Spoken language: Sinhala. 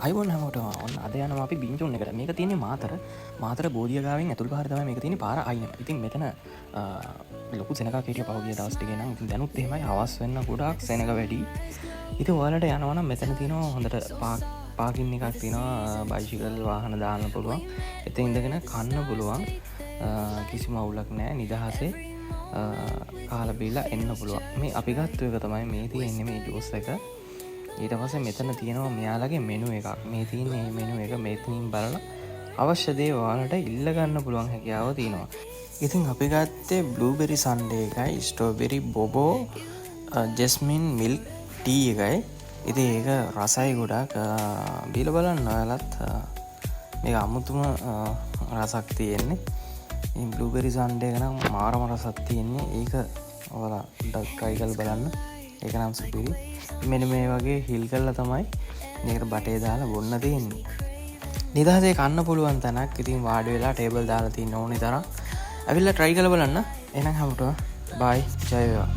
අයිබෝන් හැමෝටම ඔන්න අද යනවා අපි බින්ජොන් එකට. මේක තියෙන්නේ මාතර බෝධියගාවෙන් ඇතුළු පාර තමයි මේක තියෙන්නේ පාර අයින. ඉතින් මෙතන ලොකු සෙනගක් හිටිය පහුගිය දවස් ටිකේ නම් ඉතින් දැනුත් එහෙමයි හවස් වෙන්න ගොඩාක් සෙනග වැඩි. ඉතින් ඔයාලට යනවා නම් මෙතන තියෙනවා හොඳට පාකින් එකක් තියෙනවා බයිසිකල් වාහන දාන්න පුළුවන්. එතන ඉඳගෙන කන්න පුළුවන්. කිසිම අවුලක් නැහැ නිදහසේ කාලා බීලා එන්න පුළුවන්. මේ අපි ගත්ත එක තමයි මේ තියෙන්නේ මේ ජූස් එක. ඊට පස්සේ මෙතන තියෙනවා මෙයාලගේ මෙනු එකක්. මේ තියෙන මේ මෙනු එක මෙතනින් බලලා අවශ්‍ය දේ ඔයාලට ඉල්ල ගන්න පුළුවන් හැකියාව තියෙනවා. ඉතින් අපි ගත්තේ බ්ලූබෙරි සන්ඩේ එකයි, ස්ට්‍රෝබෙරි බොබෝ, ජස්මින් මිල්ක් ටී එකයි. ඉතින් ඒක රසයි ගොඩක්. බීලා බලන්න ඔයාලත්. මේක අමුතුම රසක් තියෙන්නේ. මේ බ්ලූබෙරි සන්ඩේ එක නම් මාරම රසක් තියෙන්නේ. ඒක ඔයාලා ට්‍රයි කරලා බලන්න. ඒක නම් සුපිරි. මෙන්න මේ වගේ හිල් කරලා තමයි මේකට බටේ දාලා බොන්න තියෙන්නේ. නිදහසේ කන්න පුළුවන් තැනක්. ඉතින් වාඩි වෙලා ටේබල් දාලා තියෙන ඕනේ තරම්. අවිල්ලා try කරලා බලන්න. එහෙනම් හැමෝටම bye. ජය වේවා.